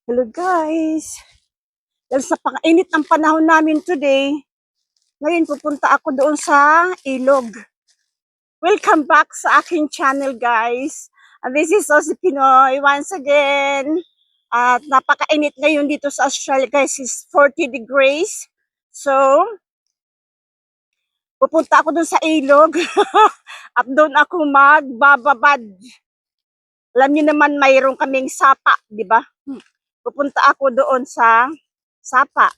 Hello guys! Dahil sa pang-init ng panahon namin today, ngayon pupunta ako doon sa ilog. Welcome back sa aking channel guys. And this is Osi Pinoy once again. At napaka-init ngayon dito sa Australia guys, is 40 degrees. So, pupunta ako doon sa ilog at doon ako magbababad. Alam niyo naman mayroon kaming sapa, di ba? Pupunta ako doon sa sapa.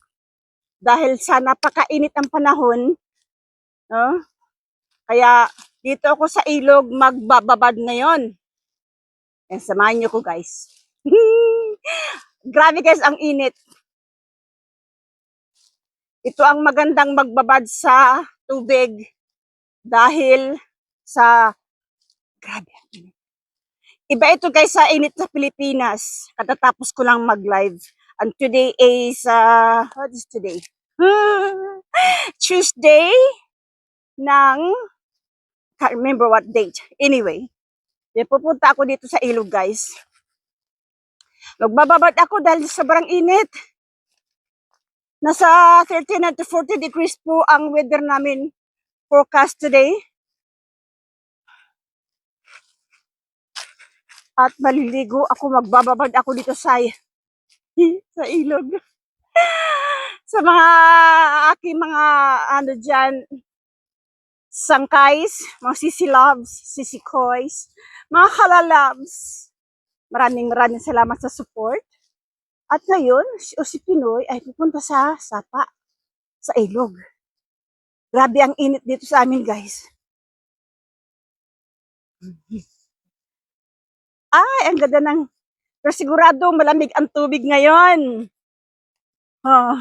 Dahil sa napakainit ang panahon, no? Kaya dito ako sa ilog magbababad ngayon. Samahan niyo ko guys. Grabe guys ang init. Ito ang magandang magbabad sa tubig dahil sa grabe ang init. Iba ito guys sa init sa Pilipinas. Katatapos ko lang mag-live. And today is, what is today? Tuesday ng, can't remember what date. Anyway, pupunta ako dito sa ilog guys. Magbababad ako dahil sobrang init. Nasa 39 to 40 degrees po ang weather namin forecast today. At maliligo ako, magbababad ako dito sa ilog. Sa mga aking mga ano dyan, sangkays, mga sisilabs, sisikoys, mga kalalabs. Maraming salamat sa support. At ngayon, si Pinoy ay pupunta sa sapa, sa ilog. Grabe ang init dito sa amin guys. Ay, ang ganda ng, pero sigurado malamig ang tubig ngayon. Oh.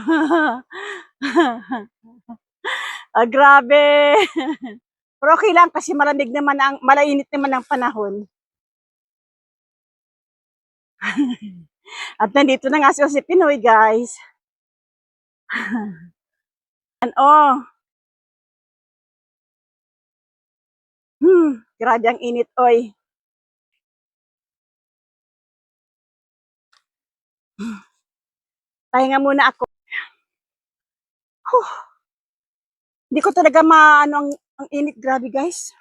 Grabe. Pero okay lang kasi malamig naman malainit naman ang panahon. At nandito na nga si Pinoy guys. Oh. Grabe ang init oy. Pahinga muna ako. Hindi ko talaga maano ang init, grabe guys.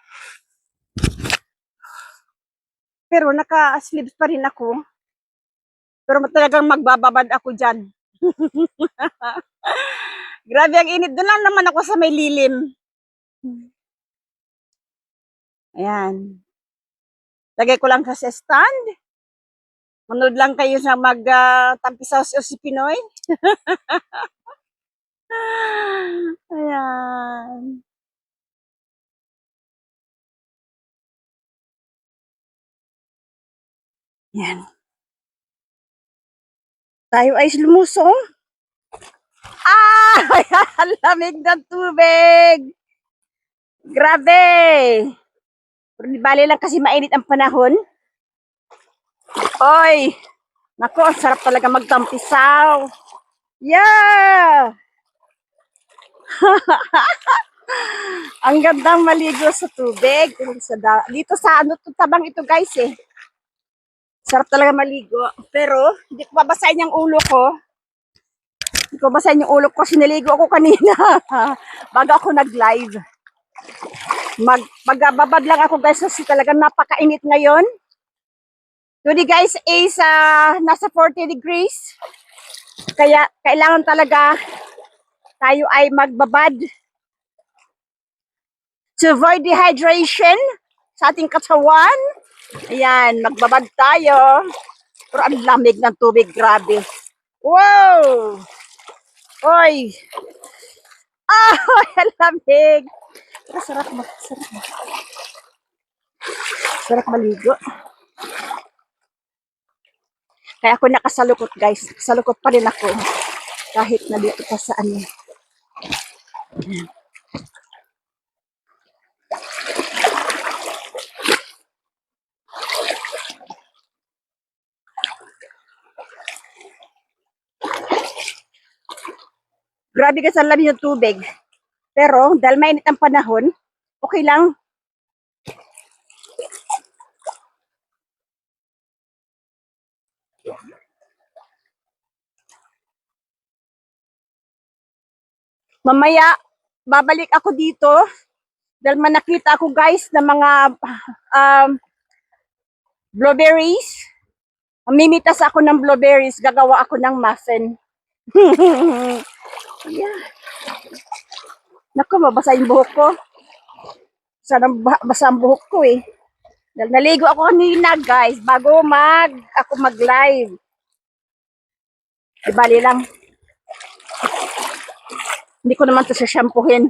Pero naka-sleeves pa rin ako. Pero talagang magbababad ako dyan. Grabe ang init. Doon lang naman ako sa may lilim. Ayan. Lagay ko lang sa stand. Manood lang kayo sa mag-tampisaw si Pinoy. Ayan. Ayan. Tayo ay lumusong. Ang lamig ng tubig. Grabe. Pero di bali lang kasi mainit ang panahon. Oy. Nako, ang sarap talaga magtampisaw. Yeah. Ang gandang maligo sa tubig. Dito sa ano to, tabang ito guys eh. Sarap talaga maligo. Pero, hindi ko babasahin yung ulo ko. Hindi ko babasahin yung ulo ko kasi naligo ako kanina. Bago ako nag-live. Magbabad lang ako guys kasi talagang napakainit ngayon. Today guys is nasa 40 degrees. Kaya kailangan talaga tayo ay magbabad to avoid dehydration sa ating katawan. Ayan, magbabad tayo. Pero ang lamig ng tubig, grabe. Wow! Oy! Ang lamig. Sarap maligo. Kaya ako nakasalukot guys. Salukot pa rin ako. Kahit nandito pa sa ano. Grabe guys, ang lamig ng tubig. Pero dahil mainit ang panahon, okay lang. Mamaya, babalik ako dito dahil man nakita ako guys ng mga um, blueberries. Mamimitas ako ng blueberries, gagawa ako ng muffin. Yeah. Naku, mabasa yung buhok ko. Sana basa ang buhok ko eh. Dahil naligo ako kanina guys, bago ako mag-live. Di bali lang. Hindi ko naman ito shampoohin.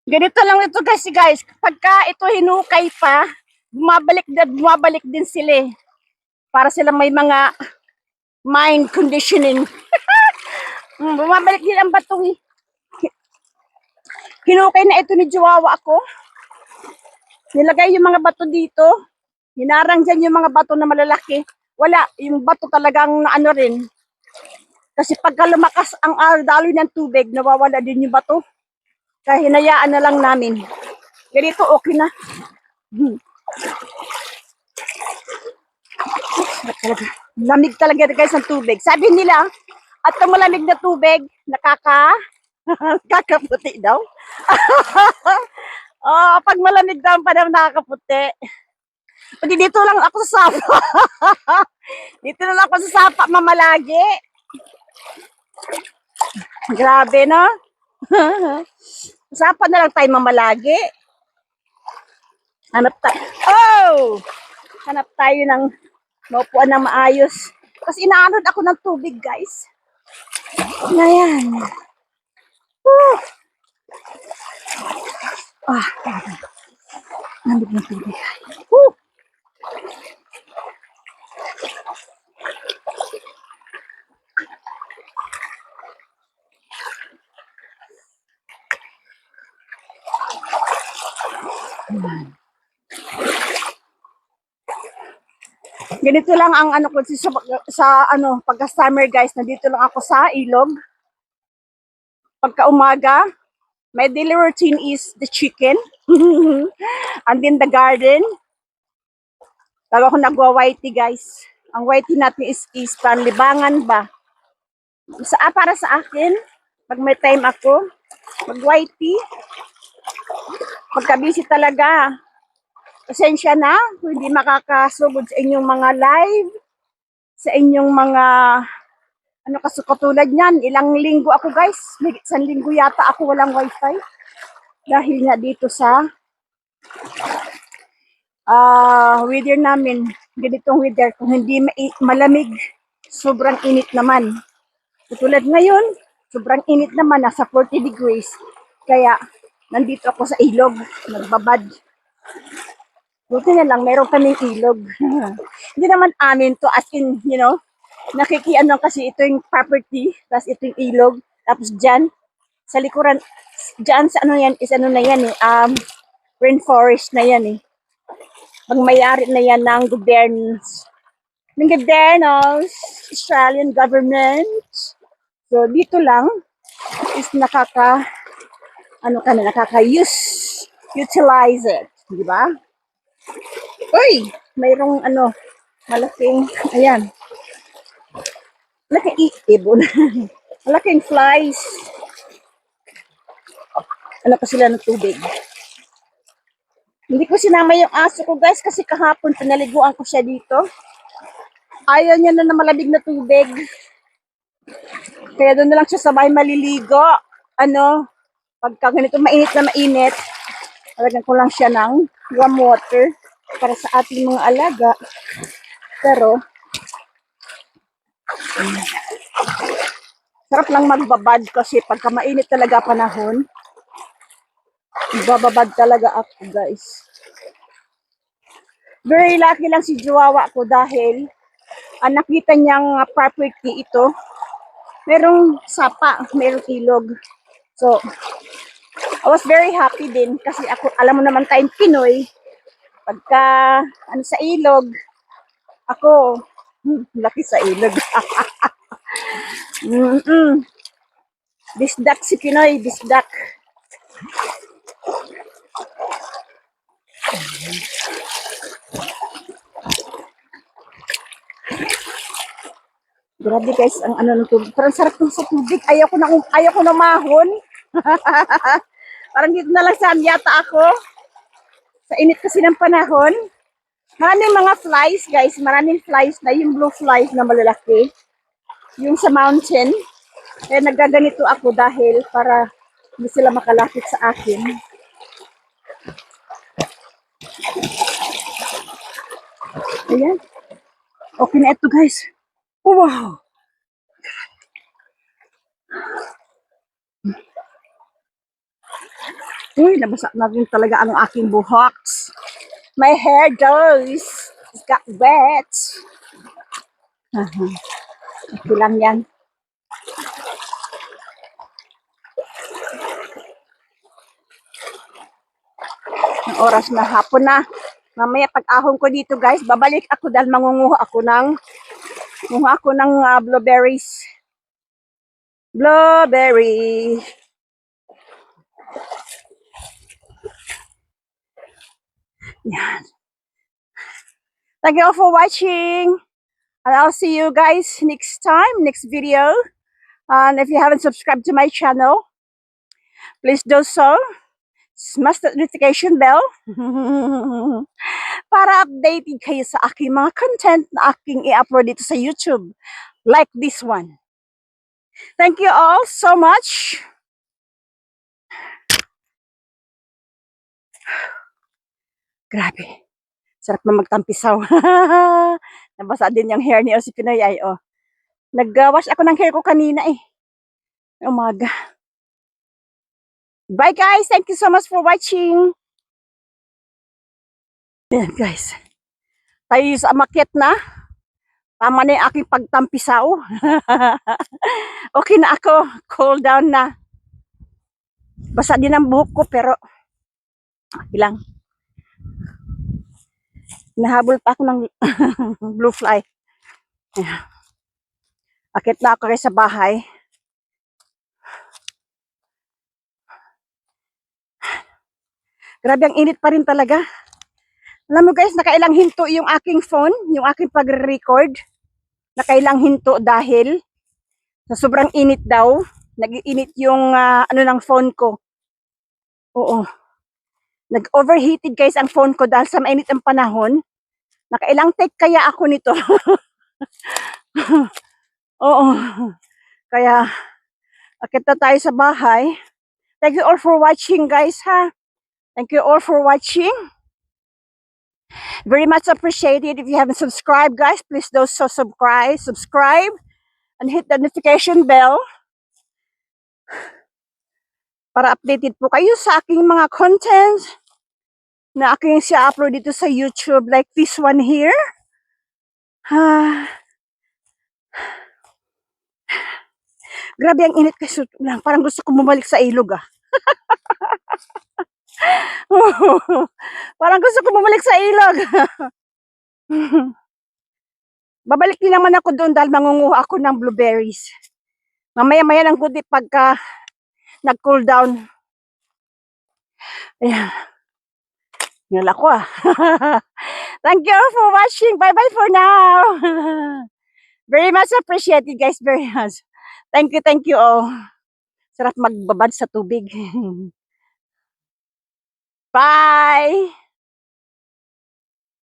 Ganito lang ito guys. Pagka ito hinukay pa, bumabalik din sila eh. Para sila may mga mind conditioning. Bumabalik din ang batong eh. Hinukay na ito ni Chihuahua ako. Nilagay yung mga bato dito. Hinarang dyan yung mga bato na malalaki. Wala, yung bato talagang ano rin. Kasi pagka lumakas ang daloy ng tubig, nawawala din yung bato. Kaya hinayaan na lang namin. Ganito okay na. Lamig talaga guys ang tubig. Sabi nila, at ang malamig na tubig, nakakaputi daw. Oh, pag malamig daw pa daw nakakaputi. Pati dito lang ako sa sapa. Dito na lang ako sa sapa mamalagi. Grabe no? Sapa na lang tayo mamalagi. Hanap tayo ng maupuan na maayos. Kasi inaanod ako ng tubig guys. Ayan. Nandito ng tubig. Ganito lang ang ano ko sa ano pagka summer guys, nandito lang ako sa ilog. Pagka umaga, my daily routine is the chicken. And then the garden. Tago ako nagwa-whitey guys. Ang whitey natin is panlibangan ba? Para sa akin, pag may time ako, mag-whitey. Pagka-busy talaga, pasensya na, hindi makakasugod sa inyong mga live, sa inyong mga, ano katulad niyan, ilang linggo ako guys, may isang linggo yata ako walang wifi. Dahil nga dito sa weather namin, ganitong weather, kung hindi malamig, sobrang init naman. Katulad ngayon, sobrang init naman, nasa 40 degrees. Kaya, nandito ako sa ilog, nagbabad. Buti na lang, meron kaming ilog. Hindi naman amin to, as in, you know, nakikiano kasi ito yung property, tapos ito yung ilog, tapos dyan, sa likuran, dyan sa ano yan, is ano na yan eh, rainforest na yan eh. Pagmayari na yan ng gobyerno, Australian government. So, dito lang, is utilize it. Di ba? Uy! Mayroong malaking, ayan. Malaking ibon. Malaking flies. Ano pa sila ng tubig. Hindi ko sinama yung aso ko guys kasi kahapon pinaliguan ko siya dito. Ayaw niya na malamig na tubig. Kaya doon na lang siya sabay maliligo. Pagka ganito mainit na mainit, talagang ko lang siya ng warm water para sa ating mga alaga. Pero, sarap lang magbabad kasi pagka mainit talaga panahon, bababad talaga ako guys. Very lucky lang si Chihuahua ko dahil nakita niyang property ito. Merong sapa, merong ilog. So, I was very happy din kasi ako, alam mo naman tayong Pinoy, pagka sa ilog, ako, laki sa ilog. Bisdak si Pinoy, bisdak. Grabe guys, ang ano ng tubig. Parang sarap ng sa tubig. Ayaw ko na mahon. Parang dito na lang saan yata ako. Sa init kasi ng panahon. Maraming mga flies guys. Maraming flies na yung blue flies na malalaki. Yung sa mountain. Kaya nagaganito ako dahil para hindi sila makalapit sa akin. Ayan. Okay na ito guys. Oh, wow. Uy, nabasa na rin talaga ang aking buhoks. My hair does. It got wet. Okay lang yan. Ang oras na hapon na. Mamaya pag ahon ko dito guys, babalik ako dahil mangunguha ako ng blueberries. Blueberry. Yan. Thank you all for watching. And I'll see you guys next time, next video. And if you haven't subscribed to my channel, please do so. Smash the notification bell para updated kayo sa aking mga content na aking i-upload dito sa YouTube. Like this one. Thank you all so much. Grabe. Sarap na magtampisaw. Nabasa din yung hair ni si Pinoy ay oh. Nag-wash ako ng hair ko kanina eh. Umaga. Bye guys. Thank you so much for watching. Ayan guys. Tayo sa amakit na. Tama na yung aking pagtampisaw. Okay na ako. Cool down na. Basa din ang buhok ko pero bilang. Nahabol pa ako ng blue fly. Ayan. Akit na ako sa bahay. Grabe ang init pa rin talaga. Alam mo guys, nakailang hinto yung aking phone, yung aking pagre-record. Nakailang hinto dahil sa sobrang init daw. Nag-iinit yung ano ng phone ko. Oo. Nag-overheated guys ang phone ko dahil sa mainit ang panahon. Nakailang take kaya ako nito. Oo. Kaya, akit na tayo sa bahay. Thank you all for watching guys ha. Thank you all for watching. Very much appreciated. If you haven't subscribed guys, please do so subscribe and hit the notification bell para updated po kayo sa aking mga content na aking siya-upload dito sa YouTube like this one here. Grabe ang init kasi lang. Parang gusto ko bumalik sa ilog ah. Parang gusto ko bumalik sa ilog. Babalik din naman ako doon dahil mangunguha ako ng blueberries. Mamaya-maya ng good pagka nag-cool down. Ayan. Ngal ako ah. Thank you all for watching. Bye-bye for now. Very much appreciated guys. Very much. Thank you all. Sarap magbabad sa tubig. Bye!